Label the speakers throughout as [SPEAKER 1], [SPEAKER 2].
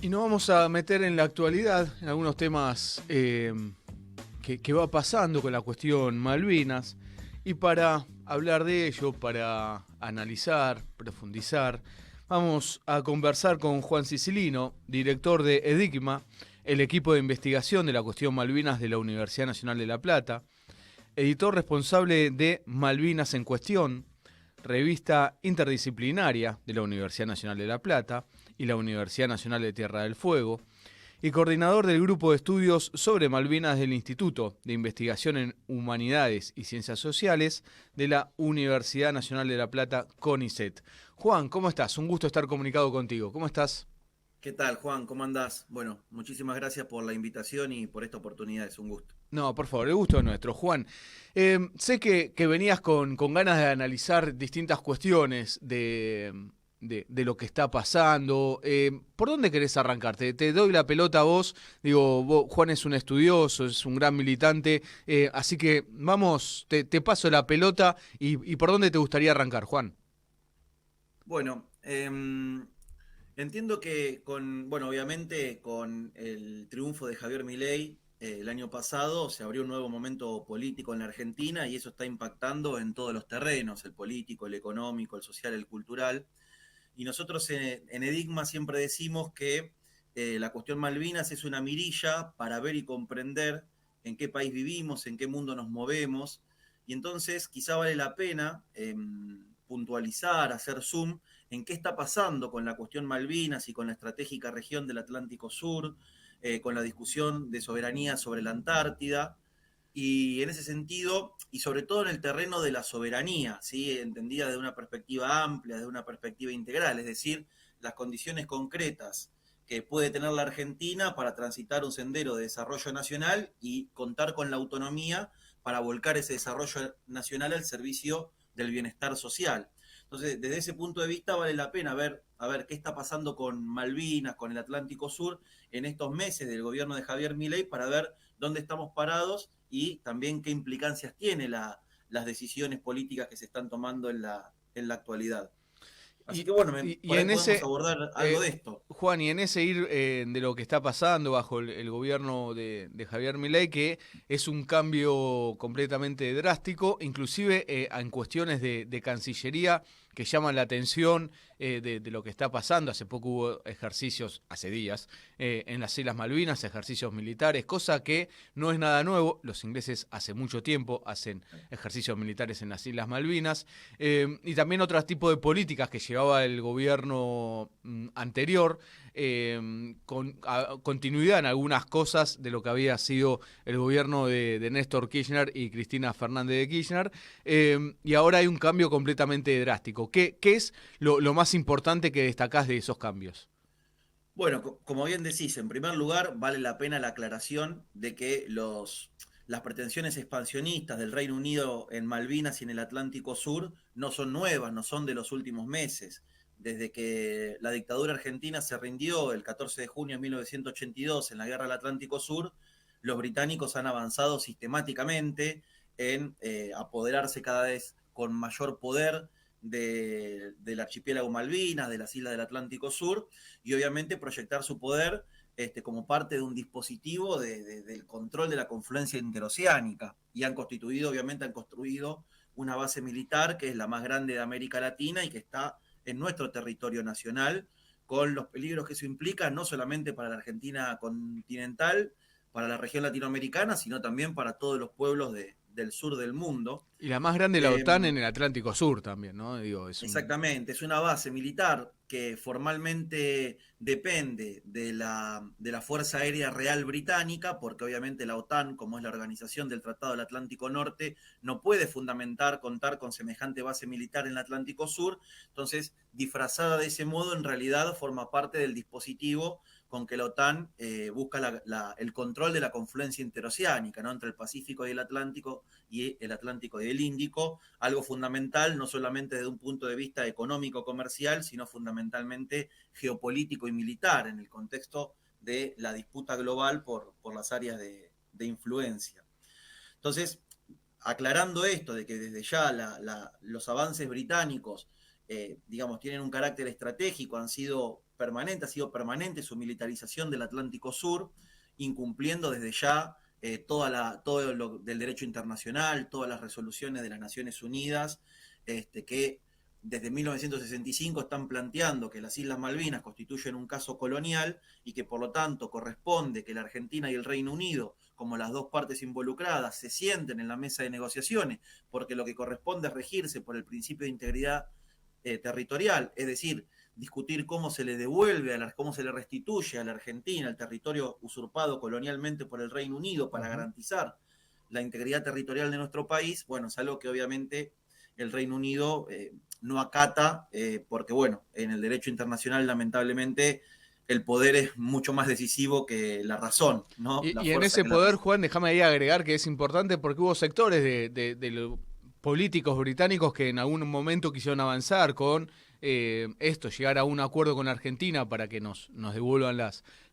[SPEAKER 1] Y nos vamos a meter en la actualidad, en algunos temas que va pasando con la cuestión Malvinas. Y para hablar de ello, para analizar, profundizar, vamos a conversar con Juan Sicilino, director de EDICMA, el equipo de investigación de la cuestión Malvinas de la Universidad Nacional de La Plata, editor responsable de Malvinas en Cuestión, revista interdisciplinaria de la Universidad Nacional de La Plata y la Universidad Nacional de Tierra del Fuego, y coordinador del grupo de estudios sobre Malvinas del Instituto de Investigación en Humanidades y Ciencias Sociales de la Universidad Nacional de La Plata, CONICET. Juan, ¿cómo estás? Un gusto estar comunicado contigo. ¿Cómo estás?
[SPEAKER 2] ¿Qué tal, Juan? ¿Cómo andás? Bueno, muchísimas gracias por la invitación y por esta oportunidad, es un gusto.
[SPEAKER 1] No, por favor, el gusto es nuestro. Juan, sé que venías con ganas de analizar distintas cuestiones de lo que está pasando. ¿Por dónde querés arrancar? Te doy la pelota a vos. Digo, Juan es un estudioso, es un gran militante, así que vamos, te paso la pelota y ¿por dónde te gustaría arrancar, Juan?
[SPEAKER 2] Bueno, entiendo que bueno, obviamente con el triunfo de Javier Milei el año pasado se abrió un nuevo momento político en la Argentina y eso está impactando en todos los terrenos, el político, el económico, el social, el cultural. Y nosotros en Enigma siempre decimos que la cuestión Malvinas es una mirilla para ver y comprender en qué país vivimos, en qué mundo nos movemos. Y entonces quizá vale la pena puntualizar, hacer zoom en qué está pasando con la cuestión Malvinas y con la estratégica región del Atlántico Sur, con la discusión de soberanía sobre la Antártida, y en ese sentido, y sobre todo en el terreno de la soberanía, ¿sí? Entendida desde una perspectiva amplia, desde una perspectiva integral, es decir, las condiciones concretas que puede tener la Argentina para transitar un sendero de desarrollo nacional y contar con la autonomía para volcar ese desarrollo nacional al servicio del bienestar social. Entonces, desde ese punto de vista vale la pena ver, a ver qué está pasando con Malvinas, con el Atlántico Sur en estos meses del gobierno de Javier Milei para ver dónde estamos parados y también qué implicancias tiene las decisiones políticas que se están tomando en la actualidad. Así
[SPEAKER 1] Y,
[SPEAKER 2] que bueno,
[SPEAKER 1] y
[SPEAKER 2] por ahí
[SPEAKER 1] en
[SPEAKER 2] podemos
[SPEAKER 1] ese,
[SPEAKER 2] abordar algo
[SPEAKER 1] eh,
[SPEAKER 2] de esto.
[SPEAKER 1] Juan, y en ese ir de lo que está pasando bajo el gobierno de Javier Milei, que es un cambio completamente drástico, inclusive en cuestiones de Cancillería que llaman la atención de lo que está pasando. Hace poco hubo ejercicios, hace días, en las Islas Malvinas, ejercicios militares, cosa que no es nada nuevo. Los ingleses hace mucho tiempo hacen ejercicios militares en las Islas Malvinas. Y también otros tipos de políticas que llevaba el gobierno anterior, con continuidad en algunas cosas de lo que había sido el gobierno de Néstor Kirchner y Cristina Fernández de Kirchner, y ahora hay un cambio completamente drástico. ¿Qué es lo más importante que destacás de esos cambios?
[SPEAKER 2] Bueno, como bien decís, en primer lugar vale la pena la aclaración de que las pretensiones expansionistas del Reino Unido en Malvinas y en el Atlántico Sur no son nuevas, no son de los últimos meses. Desde que la dictadura argentina se rindió el 14 de junio de 1982 en la Guerra del Atlántico Sur, los británicos han avanzado sistemáticamente en apoderarse cada vez con mayor poder del archipiélago Malvinas, de las islas del Atlántico Sur, y obviamente proyectar su poder como parte de un dispositivo del control de la confluencia interoceánica. Y obviamente han construido una base militar que es la más grande de América Latina y que está en nuestro territorio nacional, con los peligros que eso implica, no solamente para la Argentina continental, para la región latinoamericana, sino también para todos los pueblos del sur del mundo.
[SPEAKER 1] Y la más grande, la
[SPEAKER 2] Eh,
[SPEAKER 1] OTAN en el Atlántico Sur también, ¿no? Digo, es un...
[SPEAKER 2] Exactamente, es una base militar que formalmente depende de la Fuerza Aérea Real Británica, porque obviamente la OTAN, como es la organización del Tratado del Atlántico Norte, no puede contar con semejante base militar en el Atlántico Sur, entonces disfrazada de ese modo, en realidad forma parte del dispositivo con que la OTAN busca el control de la confluencia interoceánica, ¿no? Entre el Pacífico y el Atlántico y el Índico, algo fundamental, no solamente desde un punto de vista económico, comercial, sino fundamentalmente geopolítico y militar, en el contexto de la disputa global por las áreas de influencia. Entonces, aclarando esto de que desde ya los avances británicos, digamos, tienen un carácter estratégico, han sido permanente, ha sido permanente su militarización del Atlántico Sur, incumpliendo desde ya todo lo del derecho internacional, todas las resoluciones de las Naciones Unidas, que desde 1965 están planteando que las Islas Malvinas constituyen un caso colonial y que por lo tanto corresponde que la Argentina y el Reino Unido, como las dos partes involucradas, se sienten en la mesa de negociaciones, porque lo que corresponde es regirse por el principio de integridad territorial, es decir, discutir cómo se le devuelve, cómo se le restituye a la Argentina el territorio usurpado colonialmente por el Reino Unido para garantizar la integridad territorial de nuestro país. Bueno, es algo que obviamente el Reino Unido no acata, porque bueno, en el derecho internacional lamentablemente el poder es mucho más decisivo que la razón, ¿no? La
[SPEAKER 1] Y en
[SPEAKER 2] fuerza
[SPEAKER 1] ese
[SPEAKER 2] que la
[SPEAKER 1] poder,
[SPEAKER 2] razón.
[SPEAKER 1] Juan, déjame ahí agregar que es importante porque hubo sectores de los políticos británicos que en algún momento quisieron avanzar con esto, llegar a un acuerdo con Argentina para que nos devuelvan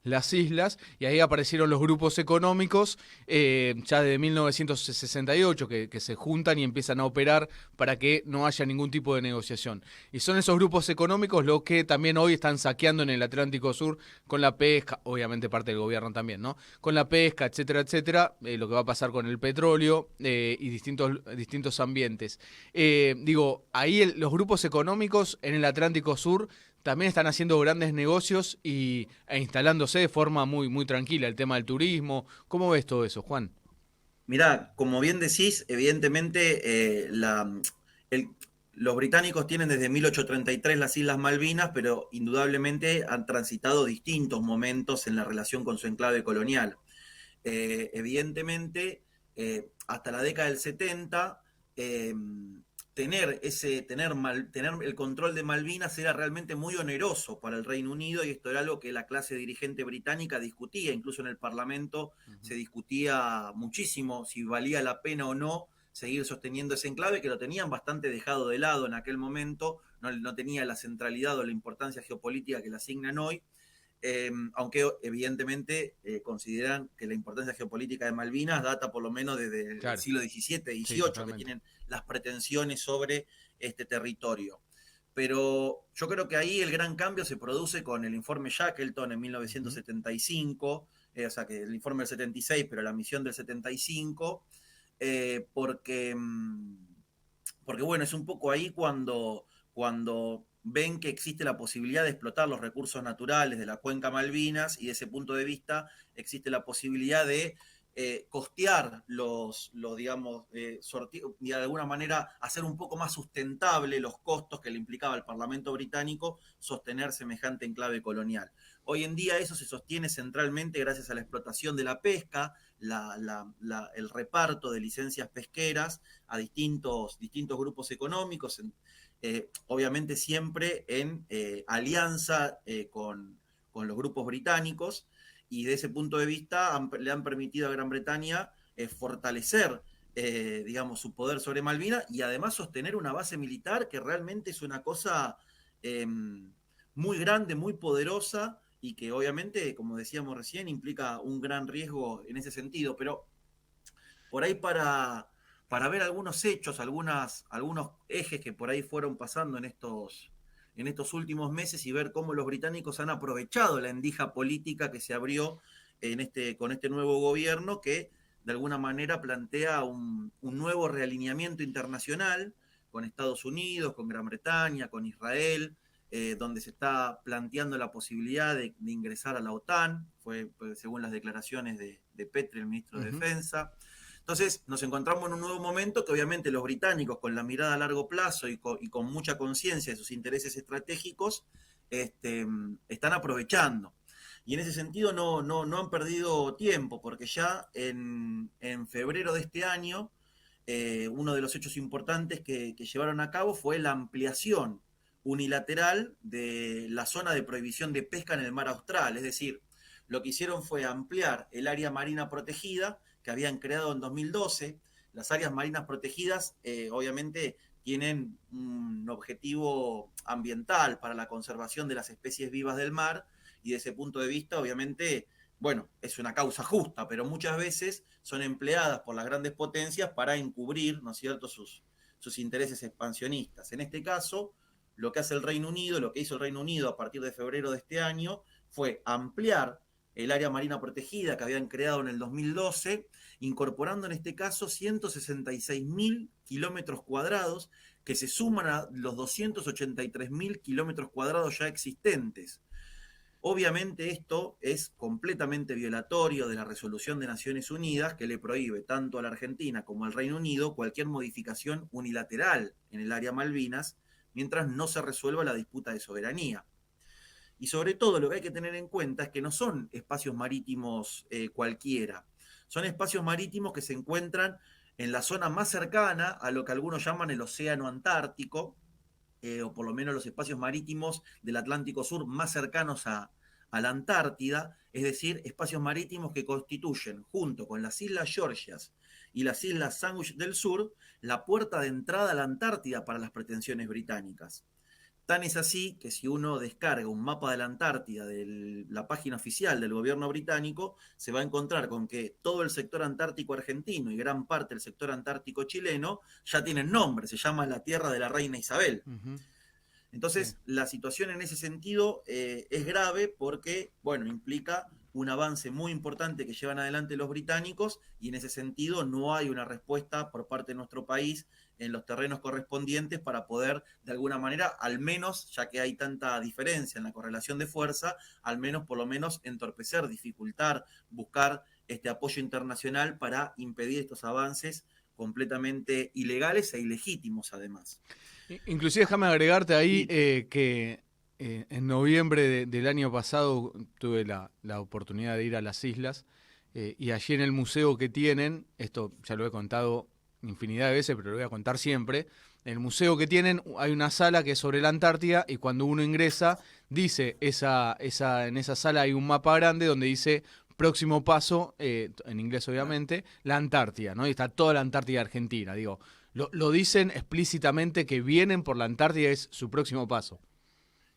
[SPEAKER 1] las islas, y ahí aparecieron los grupos económicos ya desde 1968 que se juntan y empiezan a operar para que no haya ningún tipo de negociación. Y son esos grupos económicos los que también hoy están saqueando en el Atlántico Sur con la pesca, obviamente parte del gobierno también, ¿no? Con la pesca, etcétera, etcétera, lo que va a pasar con el petróleo y distintos ambientes. Ahí los grupos económicos en el Atlántico Sur también están haciendo grandes negocios e instalándose de forma muy tranquila. El tema del turismo. ¿Cómo ves todo eso, Juan?
[SPEAKER 2] Mirá, como bien decís, evidentemente el- los británicos tienen desde 1833 las Islas Malvinas, pero indudablemente han transitado distintos momentos en la relación con su enclave colonial. Evidentemente, hasta la década del 70, eh, tener el control de Malvinas era realmente muy oneroso para el Reino Unido, y esto era algo que la clase dirigente británica discutía, incluso en el Parlamento se discutía muchísimo si valía la pena o no seguir sosteniendo ese enclave, que lo tenían bastante dejado de lado en aquel momento, no tenía la centralidad o la importancia geopolítica que le asignan hoy. Aunque evidentemente consideran que la importancia geopolítica de Malvinas data por lo menos desde el
[SPEAKER 1] Claro,
[SPEAKER 2] siglo XVII,
[SPEAKER 1] sí,
[SPEAKER 2] XVIII, que
[SPEAKER 1] totalmente.
[SPEAKER 2] tienen las pretensiones sobre este territorio. Pero yo creo que ahí el gran cambio se produce con el informe Shackleton en
[SPEAKER 1] Ujú.
[SPEAKER 2] 1975, o sea que el informe del 76, pero la misión del 75, porque porque bueno, es un poco ahí cuando ven que existe la posibilidad de explotar los recursos naturales de la cuenca Malvinas, y desde ese punto de vista existe la posibilidad de costear digamos, y de alguna manera hacer un poco más sustentable los costos que le implicaba al Parlamento británico sostener semejante enclave colonial. Hoy en día eso se sostiene centralmente gracias a la explotación de la pesca, el reparto de licencias pesqueras a distintos grupos económicos, obviamente siempre en alianza con los grupos británicos, y de ese punto de vista le han permitido a Gran Bretaña fortalecer, digamos, su poder sobre Malvinas, y además sostener una base militar que realmente es una cosa muy grande, muy poderosa, y que obviamente, como decíamos recién, implica un gran riesgo en ese sentido. Pero por ahí para ver algunos hechos, algunos ejes que por ahí fueron pasando en estos últimos meses, y ver cómo los británicos han aprovechado la endija política que se abrió con este nuevo gobierno, que de alguna manera plantea un nuevo realineamiento internacional con Estados Unidos, con Gran Bretaña, con Israel, donde se está planteando la posibilidad de ingresar a la OTAN, fue según las declaraciones de Petri, el ministro de
[SPEAKER 1] Ujú.
[SPEAKER 2] Defensa. Entonces nos encontramos en un nuevo momento que obviamente los británicos, con la mirada a largo plazo y con mucha conciencia de sus intereses estratégicos, están aprovechando. Y en ese sentido no han perdido tiempo, porque ya en febrero de este año, uno de los hechos importantes que llevaron a cabo fue la ampliación unilateral de la zona de prohibición de pesca en el mar Austral. Es decir, lo que hicieron fue ampliar el área marina protegida que habían creado en 2012. Las áreas marinas protegidas, obviamente, tienen un objetivo ambiental para la conservación de las especies vivas del mar, y desde ese punto de vista, obviamente, bueno, es una causa justa, pero muchas veces son empleadas por las grandes potencias para encubrir, ¿no es cierto?, sus intereses expansionistas. En este caso, lo que hace el Reino Unido, lo que hizo el Reino Unido a partir de febrero de este año, fue ampliar el área marina protegida que habían creado en el 2012, incorporando en este caso 166.000 kilómetros cuadrados, que se suman a los 283.000 kilómetros cuadrados ya existentes. Obviamente esto es completamente violatorio de la resolución de Naciones Unidas, que le prohíbe tanto a la Argentina como al Reino Unido cualquier modificación unilateral en el área Malvinas, mientras no se resuelva la disputa de soberanía. Y sobre todo lo que hay que tener en cuenta es que no son espacios marítimos cualquiera, son espacios marítimos que se encuentran en la zona más cercana a lo que algunos llaman el Océano Antártico, o por lo menos los espacios marítimos del Atlántico Sur más cercanos a la Antártida, es decir, espacios marítimos que constituyen, junto con las Islas Georgias y las Islas Sandwich del Sur, la puerta de entrada a la Antártida para las pretensiones británicas. Tan es así que si uno descarga un mapa de la Antártida de la página oficial del gobierno británico, se va a encontrar con que todo el sector antártico argentino y gran parte del sector antártico chileno ya tienen nombre, se llama la Tierra de la Reina Isabel. Entonces, la situación en ese sentido es grave porque, bueno, implica un avance muy importante que llevan adelante los británicos y en ese sentido no hay una respuesta por parte de nuestro país en los terrenos correspondientes para poder, de alguna manera, al menos, ya que hay tanta diferencia en la correlación de fuerza, al menos, por lo menos, entorpecer, dificultar, buscar este apoyo internacional para impedir estos avances completamente ilegales e ilegítimos, además.
[SPEAKER 1] Inclusive déjame agregarte ahí que en noviembre del año pasado tuve la oportunidad de ir a las islas y allí en el museo que tienen, esto ya lo he contado infinidad de veces, pero lo voy a contar siempre, en el museo que tienen hay una sala que es sobre la Antártida y cuando uno ingresa dice, en esa sala hay un mapa grande donde dice próximo paso, en inglés obviamente, la Antártida, ¿no? Y está toda la Antártida Argentina, digo. Lo dicen explícitamente que vienen por la Antártida, es su próximo paso.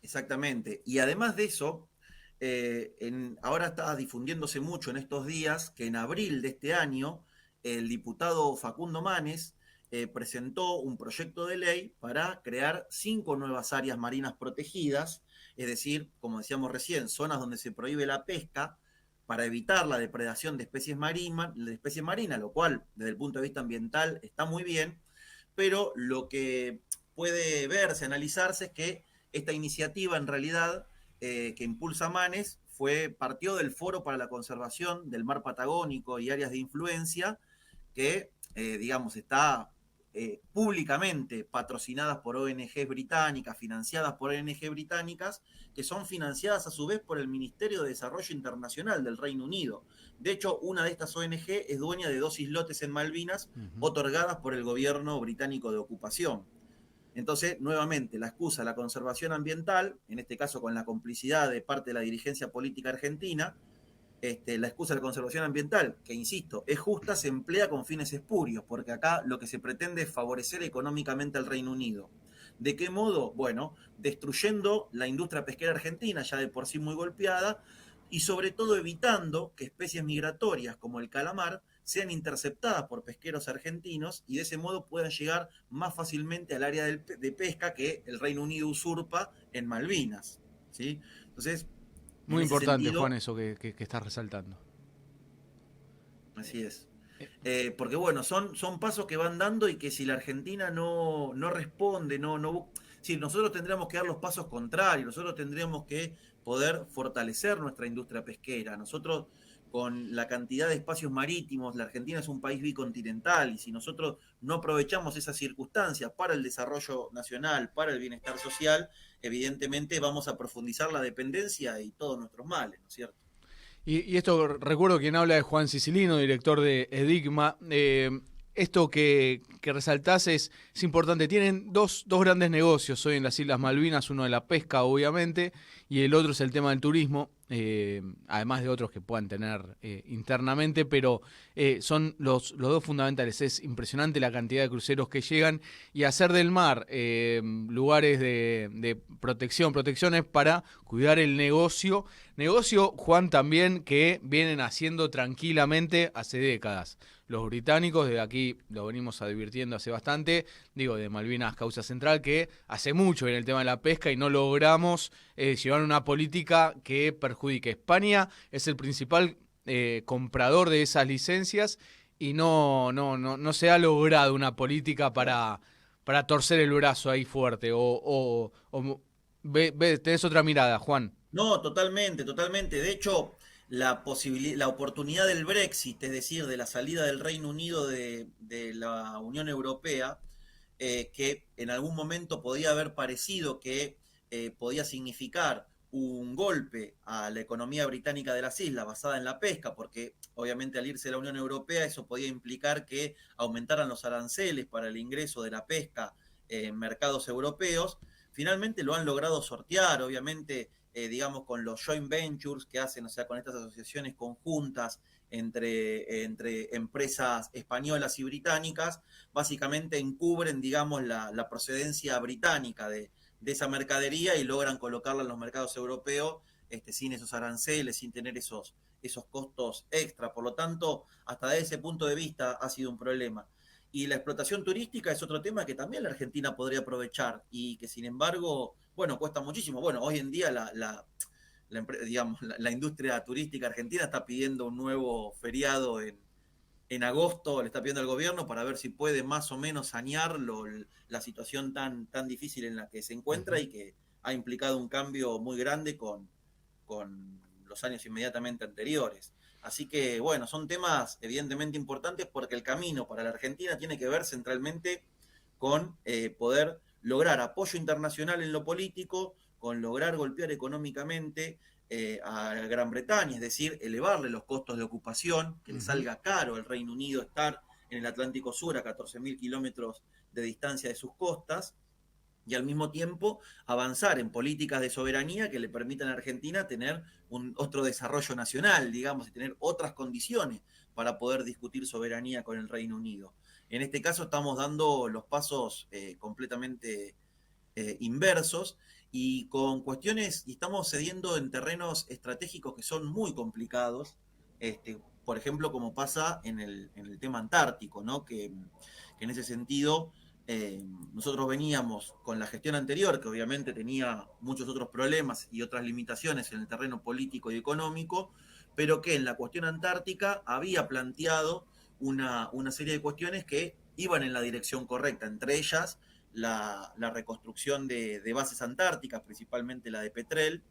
[SPEAKER 2] Exactamente. Y además de eso, ahora está difundiéndose mucho en estos días que en abril de este año el diputado Facundo Manes presentó un proyecto de ley para crear 5 nuevas áreas marinas protegidas, es decir, como decíamos recién, zonas donde se prohíbe la pesca para evitar la depredación de especies marinas, lo cual desde el punto de vista ambiental está muy bien, pero lo que puede verse, analizarse, es que esta iniciativa en realidad que impulsa Manes partió del Foro para la Conservación del Mar Patagónico y Áreas de Influencia, que digamos está públicamente patrocinadas por ONGs británicas, financiadas por ONGs británicas, que son financiadas a su vez por el Ministerio de Desarrollo Internacional del Reino Unido. De hecho, una de estas ONG es dueña de 2 islotes en Malvinas, otorgadas por el gobierno británico de ocupación. Entonces, nuevamente, la excusa, la conservación ambiental, en este caso con la complicidad de parte de la dirigencia política argentina, la excusa de la conservación ambiental, que insisto, es justa, se emplea con fines espurios, porque acá lo que se pretende es favorecer económicamente al Reino Unido. ¿De qué modo? Bueno, destruyendo la industria pesquera argentina, ya de por sí muy golpeada, y sobre todo evitando que especies migratorias como el calamar sean interceptadas por pesqueros argentinos y de ese modo puedan llegar más fácilmente al área de pesca que el Reino Unido usurpa en Malvinas, ¿sí? Entonces,
[SPEAKER 1] muy importante, sentido, Juan, eso que estás resaltando.
[SPEAKER 2] Así es. Porque bueno, son pasos que van dando y que si la Argentina no responde, si nosotros tendríamos que dar los pasos contrarios, nosotros tendríamos que poder fortalecer nuestra industria pesquera. Nosotros, con la cantidad de espacios marítimos, la Argentina es un país bicontinental y si nosotros no aprovechamos esas circunstancias para el desarrollo nacional, para el bienestar social, evidentemente vamos a profundizar la dependencia y todos nuestros males, ¿no es cierto?
[SPEAKER 1] Y esto, recuerdo quien habla de Juan Sicilino, director de Edigma. Esto que resaltás es importante. Tienen dos grandes negocios hoy en las Islas Malvinas, uno de la pesca, obviamente, y el otro es el tema del turismo, además de otros que puedan tener internamente, pero son los dos fundamentales. Es impresionante la cantidad de cruceros que llegan y hacer del mar lugares de protecciones para cuidar el negocio. Negocio, Juan, también que vienen haciendo tranquilamente hace décadas los británicos. De aquí lo venimos advirtiendo hace bastante, digo, de Malvinas causa central, que hace mucho en el tema de la pesca y no logramos llevar una política que perjudique. España es el principal comprador de esas licencias y no se ha logrado una política para torcer el brazo ahí fuerte. Tenés otra mirada, Juan.
[SPEAKER 2] No, totalmente, totalmente. De hecho, la oportunidad del Brexit, es decir, de la salida del Reino Unido de la Unión Europea, que en algún momento podía haber parecido que podía significar un golpe a la economía británica de las islas basada en la pesca, porque obviamente al irse de la Unión Europea eso podía implicar que aumentaran los aranceles para el ingreso de la pesca en mercados europeos. Finalmente lo han logrado sortear, obviamente, digamos, con los joint ventures que hacen, o sea, con estas asociaciones conjuntas entre empresas españolas y británicas, básicamente encubren, digamos, la procedencia británica de esa mercadería y logran colocarla en los mercados europeos sin esos aranceles, sin tener esos costos extra. Por lo tanto, hasta desde ese punto de vista ha sido un problema. Y la explotación turística es otro tema que también la Argentina podría aprovechar y que sin embargo, bueno, cuesta muchísimo. Bueno, hoy en día digamos, la industria turística argentina está pidiendo un nuevo feriado en agosto, le está pidiendo al gobierno para ver si puede más o menos sanear la situación tan difícil en la que se encuentra y que ha implicado un cambio muy grande con los años inmediatamente anteriores. Así que, bueno, son temas evidentemente importantes porque el camino para la Argentina tiene que ver centralmente con poder lograr apoyo internacional en lo político, con lograr golpear económicamente a Gran Bretaña, es decir, elevarle los costos de ocupación, que le salga caro al Reino Unido estar en el Atlántico Sur a 14.000 kilómetros de distancia de sus costas, y al mismo tiempo avanzar en políticas de soberanía que le permitan a Argentina tener otro desarrollo nacional, digamos, y tener otras condiciones para poder discutir soberanía con el Reino Unido. En este caso estamos dando los pasos completamente inversos y con cuestiones, y estamos cediendo en terrenos estratégicos que son muy complicados, por ejemplo, como pasa en el tema antártico, ¿no? Que en ese sentido nosotros veníamos con la gestión anterior, que obviamente tenía muchos otros problemas y otras limitaciones en el terreno político y económico, pero que en la cuestión antártica había planteado una serie de cuestiones que iban en la dirección correcta, entre ellas la reconstrucción de bases antárticas, principalmente la de Petrel,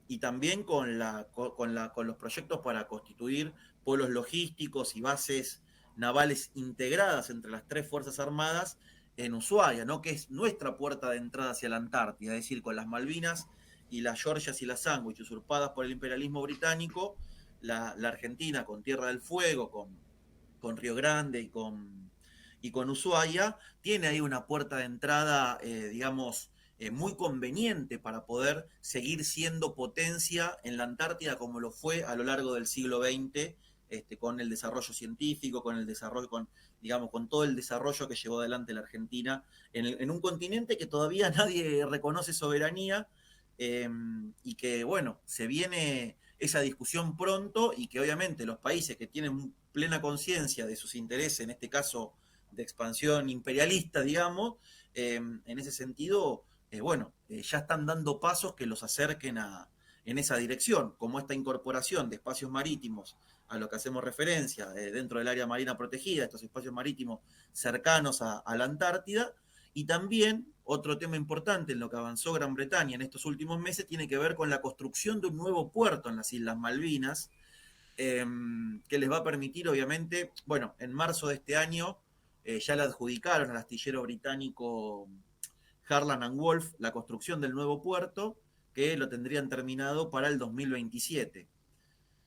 [SPEAKER 2] y también con los proyectos para constituir polos logísticos y bases navales integradas entre las tres Fuerzas Armadas en Ushuaia, ¿no? Que es nuestra puerta de entrada hacia la Antártida, es decir, con las Malvinas y las Georgias y las Sandwich usurpadas por el imperialismo británico, la Argentina con Tierra del Fuego, con Río Grande y con Ushuaia, tiene ahí una puerta de entrada, digamos, muy conveniente para poder seguir siendo potencia en la Antártida como lo fue a lo largo del siglo XX, con el desarrollo científico, con el desarrollo, digamos, con todo el desarrollo que llevó adelante la Argentina en un continente que todavía nadie reconoce soberanía, y que, bueno, se viene esa discusión pronto y que obviamente los países que tienen plena conciencia de sus intereses, en este caso de expansión imperialista, digamos, en ese sentido, ya están dando pasos que los acerquen en esa dirección, como esta incorporación de espacios marítimos a lo que hacemos referencia dentro del área marina protegida, estos espacios marítimos cercanos a la Antártida, y también otro tema importante en lo que avanzó Gran Bretaña en estos últimos meses tiene que ver con la construcción de un nuevo puerto en las Islas Malvinas, que les va a permitir, obviamente, bueno, en marzo de este año ya le adjudicaron al astillero británico Harland and Wolff la construcción del nuevo puerto, que lo tendrían terminado para el 2027.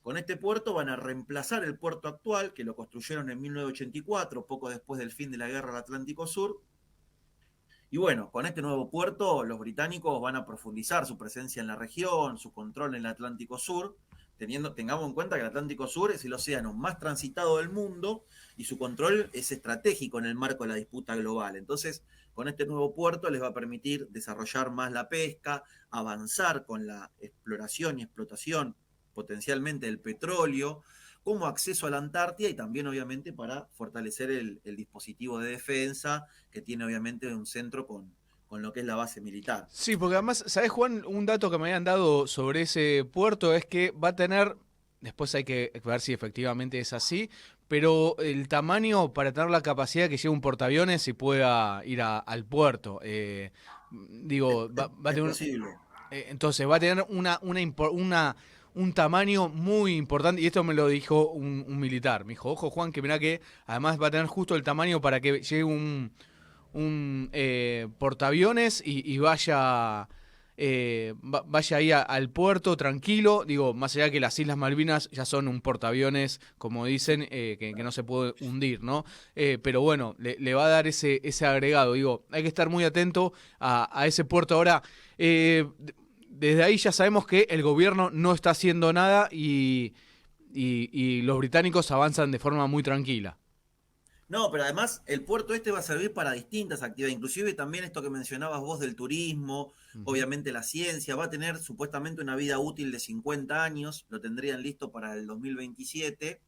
[SPEAKER 2] Con este puerto van a reemplazar el puerto actual, que lo construyeron en 1984, poco después del fin de la Guerra del Atlántico Sur. Y bueno, con este nuevo puerto los británicos van a profundizar su presencia en la región, su control en el Atlántico Sur, tengamos en cuenta que el Atlántico Sur es el océano más transitado del mundo y su control es estratégico en el marco de la disputa global. Entonces, con este nuevo puerto les va a permitir desarrollar más la pesca, avanzar con la exploración y explotación potencialmente del petróleo, como acceso a la Antártida y también obviamente para fortalecer el dispositivo de defensa que tiene obviamente un centro con lo que es la base militar.
[SPEAKER 1] Sí, porque además, ¿sabés, Juan? Un dato que me habían dado sobre ese puerto es que va a tener, después hay que ver si efectivamente es así, pero el tamaño para tener la capacidad que lleve un portaaviones y pueda ir al puerto.
[SPEAKER 2] Es,
[SPEAKER 1] Digo,
[SPEAKER 2] es-
[SPEAKER 1] va a
[SPEAKER 2] es
[SPEAKER 1] tener,
[SPEAKER 2] posible.
[SPEAKER 1] entonces va a tener un tamaño muy importante, y esto me lo dijo un militar. Me dijo, ojo, Juan, que mirá que además va a tener justo el tamaño para que llegue un portaaviones y vaya ahí al puerto tranquilo. Digo, más allá que las Islas Malvinas ya son un portaaviones, como dicen, que no se puede hundir, ¿no? Pero bueno, le va a dar ese agregado. Digo, hay que estar muy atento a ese puerto. Ahora, desde ahí ya sabemos que el gobierno no está haciendo nada y los británicos avanzan de forma muy tranquila.
[SPEAKER 2] No, pero además el puerto este va a servir para distintas actividades, inclusive también esto que mencionabas vos del turismo,
[SPEAKER 1] Ujú.
[SPEAKER 2] obviamente la ciencia, va a tener supuestamente una vida útil de 50 años, lo tendrían listo para el 2027,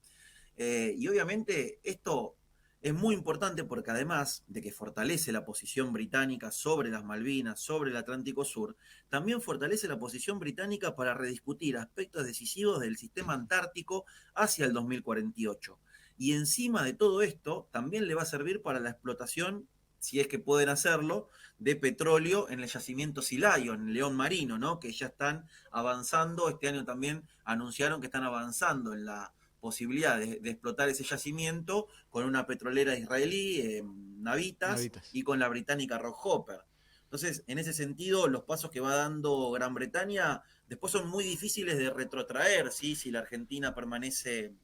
[SPEAKER 2] y obviamente esto es muy importante porque además de que fortalece la posición británica sobre las Malvinas, sobre el Atlántico Sur, también fortalece la posición británica para rediscutir aspectos decisivos del sistema antártico hacia el 2048. Y encima de todo esto, también le va a servir para la explotación, si es que pueden hacerlo, de petróleo en el yacimiento Silayo, en el León Marino, ¿no? Que ya están avanzando, este año también anunciaron que están avanzando en la posibilidad de explotar ese yacimiento con una petrolera israelí, Navitas,
[SPEAKER 1] Navitas.
[SPEAKER 2] y con la británica Rockhopper. Entonces, en ese sentido, los pasos que va dando Gran Bretaña después son muy difíciles de retrotraer, ¿sí? Si la Argentina permanece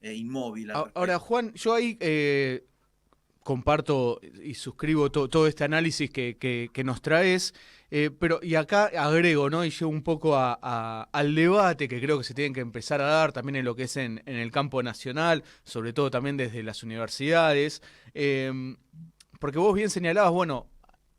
[SPEAKER 2] inmóvil al
[SPEAKER 1] Ahora,
[SPEAKER 2] respecto.
[SPEAKER 1] Juan, yo ahí comparto y suscribo todo este análisis que nos traes, pero y acá agrego, ¿no? Y llevo un poco al debate que creo que se tienen que empezar a dar también en lo que es en el campo nacional, sobre todo también desde las universidades, porque vos bien señalabas, bueno,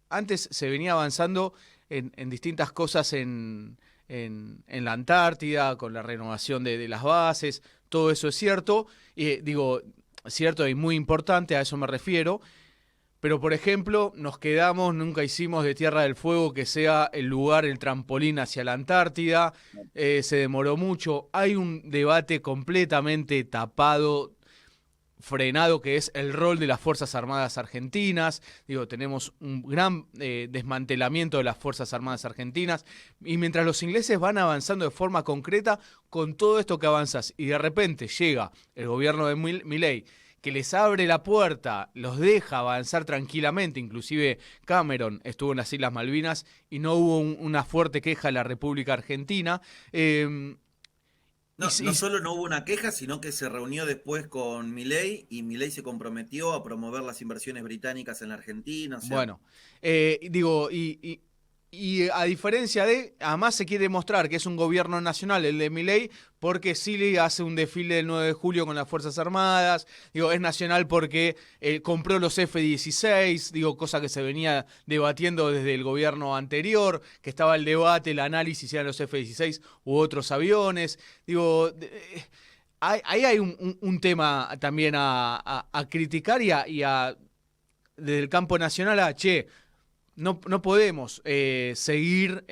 [SPEAKER 1] antes se venía avanzando en distintas cosas en la Antártida, con la renovación de las bases, todo eso es cierto, digo, cierto y muy importante, a eso me refiero, pero por ejemplo, nos quedamos, nunca hicimos de Tierra del Fuego que sea el lugar, el trampolín hacia la Antártida, se demoró mucho, hay un debate completamente tapado, frenado, que es el rol de las Fuerzas Armadas Argentinas. Digo, tenemos un gran desmantelamiento de las Fuerzas Armadas Argentinas. Y mientras los ingleses van avanzando de forma concreta con todo esto que avanzas, y de repente llega el gobierno de Milei, que les abre la puerta, los deja avanzar tranquilamente, inclusive Cameron estuvo en las Islas Malvinas y no hubo una fuerte queja de la República Argentina.
[SPEAKER 2] No, no solo no hubo una queja, sino que se reunió después con Milei y Milei se comprometió a promover las inversiones británicas en la Argentina, o sea,
[SPEAKER 1] Bueno, digo, y a diferencia de, además se quiere mostrar que es un gobierno nacional, el de Milei, porque Silly hace un desfile el 9 de julio con las Fuerzas Armadas, digo, es nacional porque compró los F-16, digo, cosa que se venía debatiendo desde el gobierno anterior, que estaba el debate, el análisis, si eran los F-16 u otros aviones, digo... Ahí hay un tema también a criticar desde el campo nacional che, no podemos seguir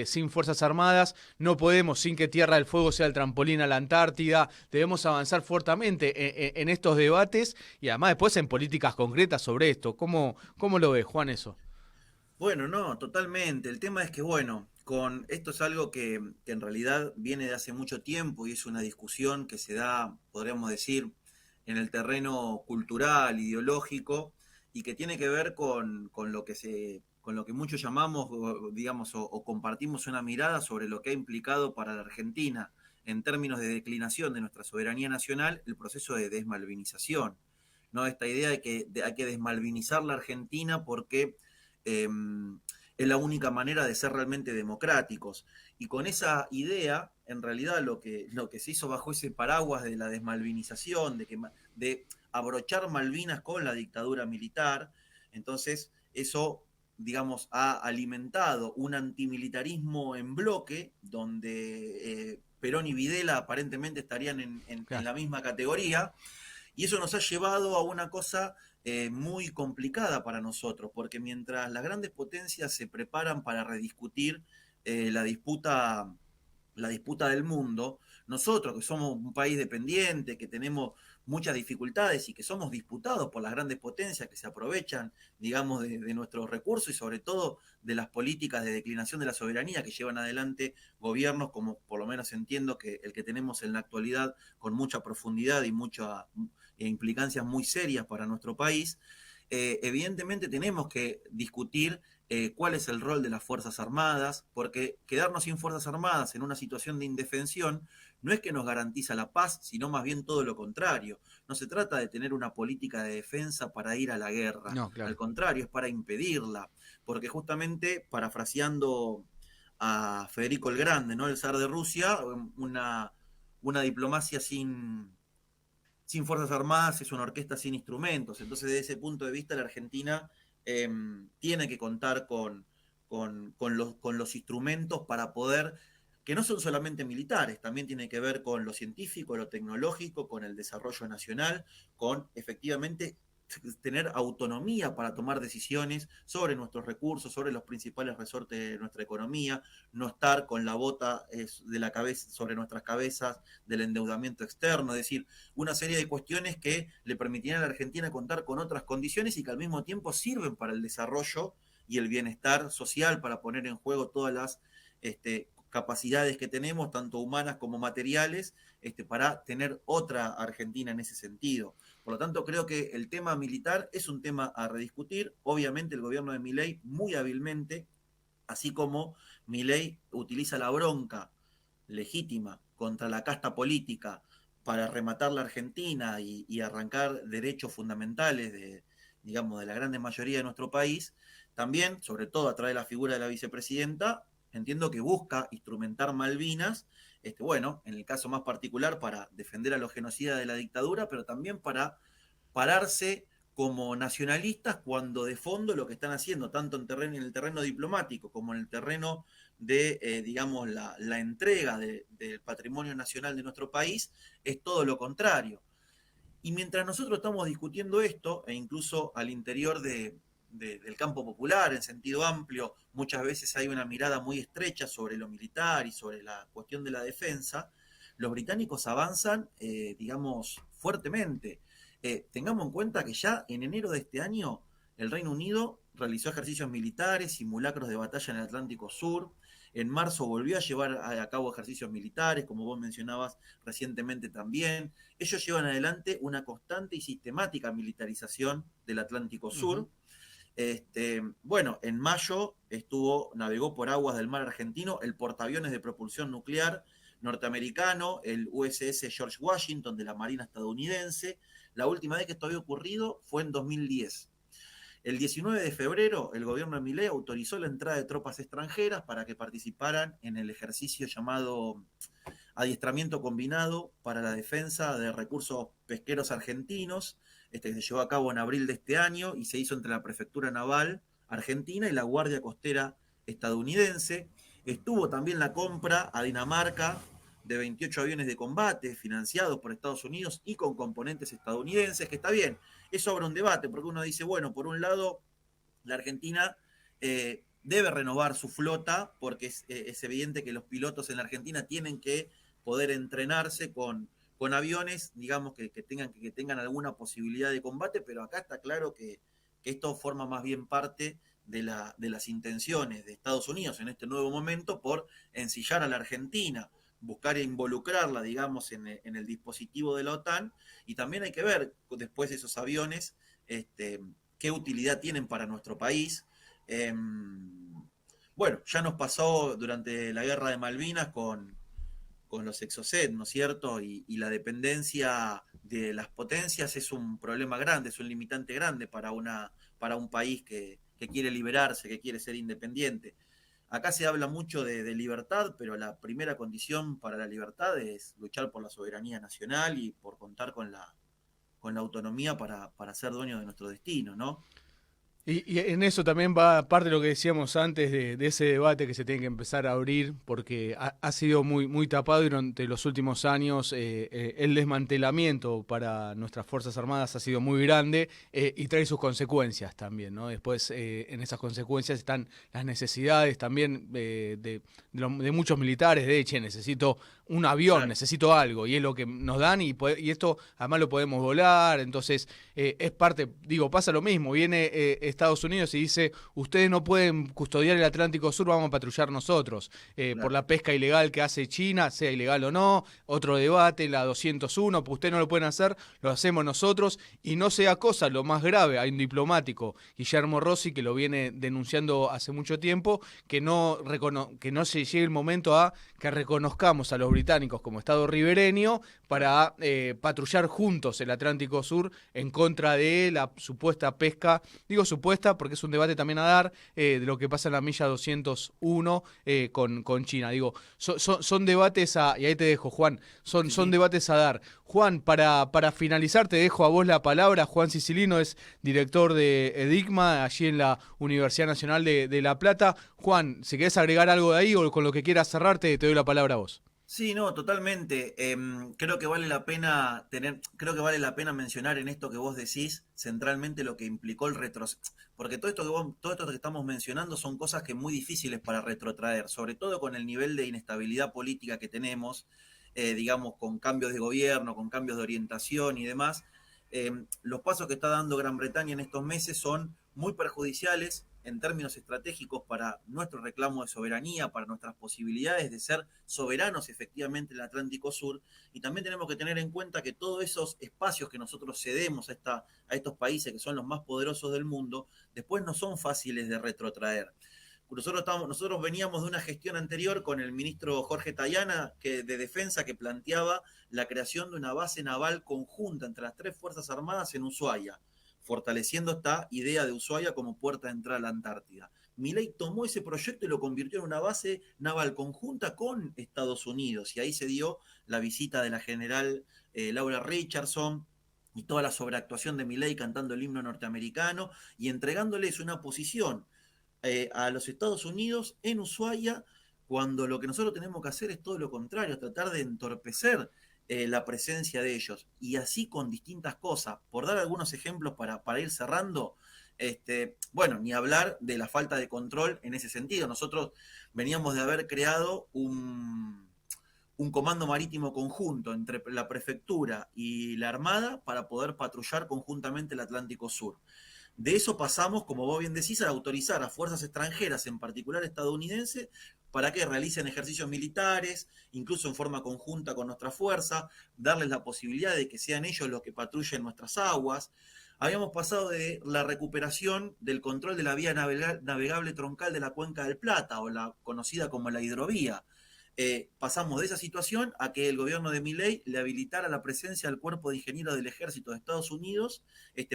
[SPEAKER 1] sin Fuerzas Armadas, no podemos sin que Tierra del Fuego sea el trampolín a la Antártida, debemos avanzar fuertemente en estos debates y además después en políticas concretas sobre esto. ¿Cómo lo ves, Juan, eso?
[SPEAKER 2] bueno, no, totalmente. El tema es que, bueno, con esto es algo que en realidad viene de hace mucho tiempo y es una discusión que se da, podríamos decir, en el terreno cultural, ideológico, y que tiene que ver con lo que con lo que muchos llamamos, digamos, o compartimos una mirada sobre lo que ha implicado para la Argentina en términos de declinación de nuestra soberanía nacional el proceso de desmalvinización. ¿No? Esta idea de que hay que desmalvinizar la Argentina porque eh, es la única manera de ser realmente democráticos. Y con esa idea, en realidad lo que se hizo bajo ese paraguas de la desmalvinización, de abrochar Malvinas con la dictadura militar, entonces eso, digamos, ha alimentado un antimilitarismo en bloque donde Perón y Videla aparentemente estarían en
[SPEAKER 1] Claro.
[SPEAKER 2] la misma categoría, y eso nos ha llevado a una cosa muy complicada para nosotros, porque mientras las grandes potencias se preparan para rediscutir la disputa del mundo, nosotros que somos un país dependiente, que tenemos muchas dificultades y que somos disputados por las grandes potencias que se aprovechan, digamos, de nuestros recursos y sobre todo de las políticas de declinación de la soberanía que llevan adelante gobiernos como por lo menos entiendo que el que tenemos en la actualidad con mucha profundidad y muchas implicancias muy serias para nuestro país, evidentemente tenemos que discutir cuál es el rol de las Fuerzas Armadas, porque quedarnos sin Fuerzas Armadas en una situación de indefensión no es que nos garantiza la paz, sino más bien todo lo contrario. No se trata de tener una política de defensa para ir a la guerra,
[SPEAKER 1] No,
[SPEAKER 2] al
[SPEAKER 1] claro.
[SPEAKER 2] contrario, es para impedirla, porque justamente, parafraseando a Federico el Grande, ¿no? El zar de Rusia, una diplomacia sin Fuerzas Armadas es una orquesta sin instrumentos. Entonces, desde ese punto de vista, la Argentina eh, tiene que contar con los instrumentos para poder, que no son solamente militares, también tiene que ver con lo científico, lo tecnológico, con el desarrollo nacional, con efectivamente tener autonomía para tomar decisiones sobre nuestros recursos, sobre los principales resortes de nuestra economía, no estar con la bota de la cabeza sobre nuestras cabezas del endeudamiento externo, es decir, una serie de cuestiones que le permitirían a la Argentina contar con otras condiciones y que al mismo tiempo sirven para el desarrollo y el bienestar social, para poner en juego todas las capacidades que tenemos, tanto humanas como materiales, para tener otra Argentina en ese sentido. Por lo tanto, creo que el tema militar es un tema a rediscutir. Obviamente el gobierno de Milei muy hábilmente, así como Milei utiliza la bronca legítima contra la casta política para rematar la Argentina y arrancar derechos fundamentales digamos, de la grande mayoría de nuestro país, también, sobre todo a través de la figura de la vicepresidenta, entiendo que busca instrumentar Malvinas, bueno, en el caso más particular para defender a los genocidas de la dictadura, pero también para pararse como nacionalistas cuando de fondo lo que están haciendo, tanto en el terreno diplomático como en el terreno de, digamos, la entrega del patrimonio nacional de nuestro país, es todo lo contrario. Y mientras nosotros estamos discutiendo esto, e incluso al interior del campo popular, en sentido amplio, muchas veces hay una mirada muy estrecha sobre lo militar y sobre la cuestión de la defensa, los británicos avanzan, digamos, fuertemente. Tengamos en cuenta que ya en enero de este año el Reino Unido realizó ejercicios militares, simulacros de batalla en el Atlántico Sur. En marzo volvió a llevar a cabo ejercicios militares, como vos mencionabas recientemente también. Ellos llevan adelante una constante y sistemática militarización del Atlántico
[SPEAKER 1] Uh -huh.
[SPEAKER 2] Sur. Bueno, en mayo navegó por aguas del mar argentino el portaaviones de propulsión nuclear norteamericano, el USS George Washington de la Marina estadounidense. La última vez que esto había ocurrido fue en 2010. El 19 de febrero, el gobierno de Milei autorizó la entrada de tropas extranjeras para que participaran en el ejercicio llamado adiestramiento combinado para la defensa de recursos pesqueros argentinos, que se llevó a cabo en abril de este año y se hizo entre la Prefectura Naval Argentina y la Guardia Costera estadounidense. Estuvo también la compra a Dinamarca de 28 aviones de combate financiados por Estados Unidos y con componentes estadounidenses, que está bien, eso abre un debate, porque uno dice, bueno, por un lado, la Argentina debe renovar su flota, porque es evidente que los pilotos en la Argentina tienen que poder entrenarse con aviones, digamos, que tengan alguna posibilidad de combate, pero acá está claro que esto forma más bien parte de las intenciones de Estados Unidos en este nuevo momento por ensillar a la Argentina, buscar involucrarla, digamos, en el dispositivo de la OTAN, y también hay que ver después esos aviones qué utilidad tienen para nuestro país. Bueno, ya nos pasó durante la guerra de Malvinas con los Exocet, ¿no es cierto? Y la dependencia de las potencias es un problema grande, es un limitante grande para un país que quiere liberarse, que quiere ser independiente. Acá se habla mucho de libertad, pero la primera condición para la libertad es luchar por la soberanía nacional y por contar con la autonomía para ser dueño de nuestro destino, ¿no?
[SPEAKER 1] Y en eso también va parte de lo que decíamos antes de ese debate que se tiene que empezar a abrir, porque ha sido muy tapado y durante los últimos años el desmantelamiento para nuestras Fuerzas Armadas ha sido muy grande y trae sus consecuencias también, ¿no? Después en esas consecuencias están las necesidades también de muchos militares, necesito un avión,
[SPEAKER 2] Claro,
[SPEAKER 1] necesito algo, y es lo que nos dan y esto además lo podemos volar, entonces es parte, digo, pasa lo mismo, viene Estados Unidos y dice, ustedes no pueden custodiar el Atlántico Sur, vamos a patrullar nosotros, por
[SPEAKER 2] claro.
[SPEAKER 1] la pesca ilegal que hace China, sea ilegal o no, otro debate, la 201, pues ustedes no lo pueden hacer, lo hacemos nosotros, y no sea cosa, lo más grave, hay un diplomático, Guillermo Rossi, que lo viene denunciando hace mucho tiempo, que no se llegue el momento a que reconozcamos a los británicos como Estado ribereño para patrullar juntos el Atlántico Sur en contra de la supuesta pesca, digo supuesta porque es un debate también a dar, de lo que pasa en la milla 201 con China. Digo, son debates y ahí te dejo, Juan,
[SPEAKER 2] Sí,
[SPEAKER 1] son
[SPEAKER 2] sí.
[SPEAKER 1] debates a dar. Juan, para finalizar te dejo a vos la palabra. Juan Sicilino es director de EDICMA, allí en la Universidad Nacional de La Plata. Juan, si querés agregar algo de ahí o con lo que quieras cerrarte, te doy la palabra a vos.
[SPEAKER 2] Sí, no, totalmente. Creo que vale la pena creo que vale la pena mencionar en esto que vos decís, centralmente lo que implicó el retroceso. Porque todo esto que estamos mencionando son cosas que muy difíciles para retrotraer, sobre todo con el nivel de inestabilidad política que tenemos, digamos, con cambios de gobierno, con cambios de orientación y demás. Los pasos que está dando Gran Bretaña en estos meses son muy perjudiciales en términos estratégicos para nuestro reclamo de soberanía, para nuestras posibilidades de ser soberanos efectivamente en el Atlántico Sur. Y también tenemos que tener en cuenta que todos esos espacios que nosotros cedemos a estos países que son los más poderosos del mundo, después no son fáciles de retrotraer. Nosotros veníamos de una gestión anterior con el ministro Jorge Tayana de Defensa que planteaba la creación de una base naval conjunta entre las tres Fuerzas Armadas en Ushuaia, fortaleciendo esta idea de Ushuaia como puerta de entrada a la Antártida. Milei tomó ese proyecto y lo convirtió en una base naval conjunta con Estados Unidos, y ahí se dio la visita de la general Laura Richardson y toda la sobreactuación de Milei cantando el himno norteamericano y entregándoles una posición a los Estados Unidos en Ushuaia, cuando lo que nosotros tenemos que hacer es todo lo contrario, tratar de entorpecer la presencia de ellos. Y así con distintas cosas. Por dar algunos ejemplos para ir cerrando, bueno, ni hablar de la falta de control en ese sentido. Nosotros veníamos de haber creado un comando marítimo conjunto entre la prefectura y la Armada para poder patrullar conjuntamente el Atlántico Sur. De eso pasamos, como vos bien decís, a autorizar a fuerzas extranjeras, en particular estadounidenses, para que realicen ejercicios militares, incluso en forma conjunta con nuestra fuerza, darles la posibilidad de que sean ellos los que patrullen nuestras aguas. Habíamos pasado de la recuperación del control de la vía navegable troncal de la Cuenca del Plata, o la conocida como la hidrovía. Pasamos de esa situación a que el gobierno de Milei le habilitara la presencia del Cuerpo de Ingenieros del Ejército de Estados Unidos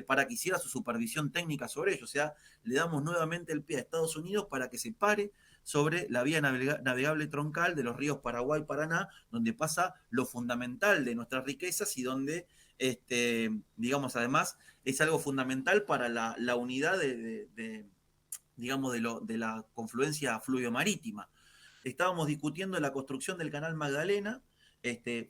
[SPEAKER 2] para que hiciera su supervisión técnica sobre ello. O sea, le damos nuevamente el pie a Estados Unidos para que se pare sobre la vía navegable troncal de los ríos Paraguay y Paraná, donde pasa lo fundamental de nuestras riquezas y donde, digamos, además es algo fundamental para la unidad digamos, de la confluencia fluvio-marítima. Estábamos discutiendo la construcción del canal Magdalena,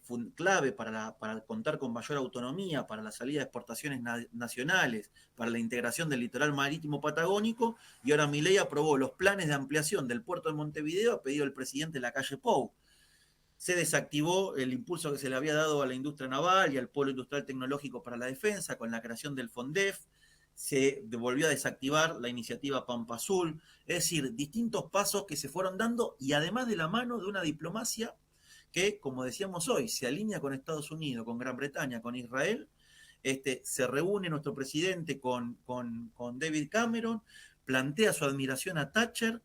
[SPEAKER 2] fue clave para contar con mayor autonomía, para la salida de exportaciones nacionales, para la integración del litoral marítimo patagónico, y ahora Milei aprobó los planes de ampliación del puerto de Montevideo a pedido del presidente Lacalle Pou. Se desactivó el impulso que se le había dado a la industria naval y al polo industrial tecnológico para la defensa con la creación del FONDEF. Se volvió a desactivar la iniciativa Pampa Azul. Es decir, distintos pasos que se fueron dando, y además de la mano de una diplomacia que, como decíamos hoy, se alinea con Estados Unidos, con Gran Bretaña, con Israel. Se reúne nuestro presidente con David Cameron, plantea su admiración a Thatcher.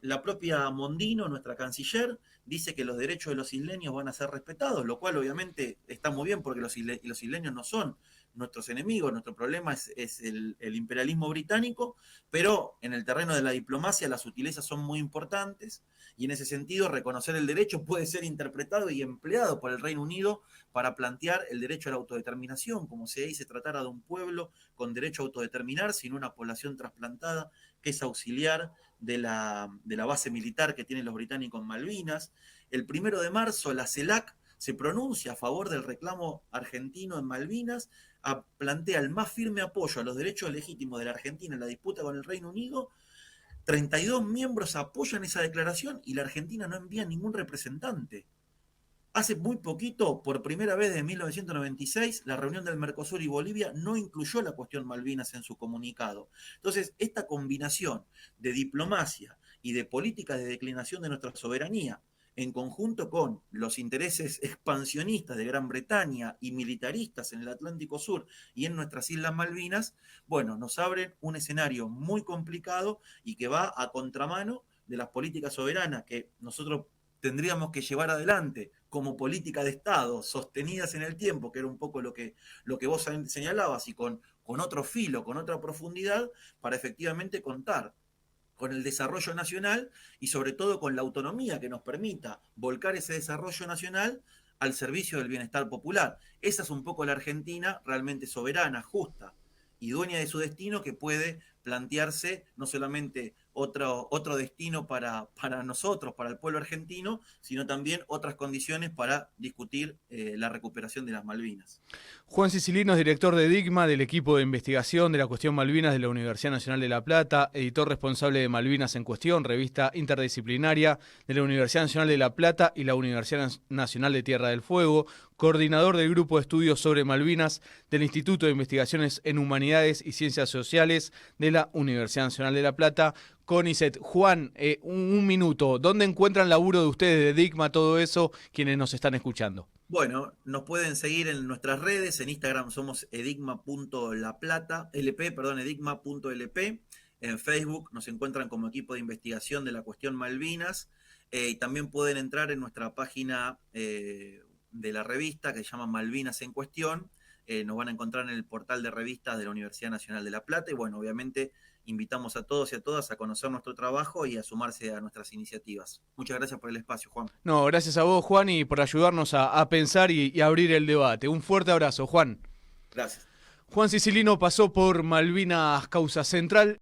[SPEAKER 2] La propia Mondino, nuestra canciller, dice que los derechos de los isleños van a ser respetados, lo cual obviamente está muy bien porque los isleños no son nuestros enemigos, nuestro problema es el imperialismo británico, pero en el terreno de la diplomacia las sutilezas son muy importantes y en ese sentido reconocer el derecho puede ser interpretado y empleado por el Reino Unido para plantear el derecho a la autodeterminación, como si ahí se tratara de un pueblo con derecho a autodeterminar, sin una población trasplantada que es auxiliar de la base militar que tienen los británicos en Malvinas. El 1 de marzo la CELAC se pronuncia a favor del reclamo argentino en Malvinas, plantea el más firme apoyo a los derechos legítimos de la Argentina en la disputa con el Reino Unido. 32 miembros apoyan esa declaración y la Argentina no envía ningún representante. Hace muy poquito, por primera vez desde 1996, la reunión del Mercosur y Bolivia no incluyó la cuestión Malvinas en su comunicado. Entonces, esta combinación de diplomacia y de políticas de declinación de nuestra soberanía, en conjunto con los intereses expansionistas de Gran Bretaña y militaristas en el Atlántico Sur y en nuestras Islas Malvinas, bueno, nos abren un escenario muy complicado y que va a contramano de las políticas soberanas que nosotros tendríamos que llevar adelante como política de Estado, sostenidas en el tiempo, que era un poco lo que vos señalabas, y con otro filo, con otra profundidad, para efectivamente contar con el desarrollo nacional y sobre todo con la autonomía que nos permita volcar ese desarrollo nacional al servicio del bienestar popular. Esa es un poco la Argentina realmente soberana, justa y dueña de su destino, que puede plantearse no solamente otro destino para nosotros, para el pueblo argentino, sino también otras condiciones para discutir la recuperación de las Malvinas.
[SPEAKER 1] Juan Sicilino es director de DICMA, del equipo de investigación de la cuestión Malvinas de la Universidad Nacional de La Plata, editor responsable de Malvinas en Cuestión, revista interdisciplinaria de la Universidad Nacional de La Plata y la Universidad Nacional de Tierra del Fuego, coordinador del Grupo de Estudios sobre Malvinas del Instituto de Investigaciones en Humanidades y Ciencias Sociales de la Universidad Nacional de La Plata, CONICET. Juan, un minuto, ¿dónde encuentran laburo de ustedes, de DICMA, todo eso, quienes nos están escuchando?
[SPEAKER 2] Bueno, nos pueden seguir en nuestras redes, en Instagram somos edigma.laplata, edigma.lp, en Facebook nos encuentran como equipo de investigación de la cuestión Malvinas, y también pueden entrar en nuestra página de la revista que se llama Malvinas en Cuestión, nos van a encontrar en el portal de revistas de la Universidad Nacional de La Plata, y bueno, obviamente invitamos a todos y a todas a conocer nuestro trabajo y a sumarse a nuestras iniciativas. Muchas gracias por el espacio, Juan.
[SPEAKER 1] No, gracias a vos, Juan, y por ayudarnos a pensar y abrir el debate. Un fuerte abrazo, Juan.
[SPEAKER 2] Gracias.
[SPEAKER 1] Juan Sicilino pasó por Malvinas Causa Central.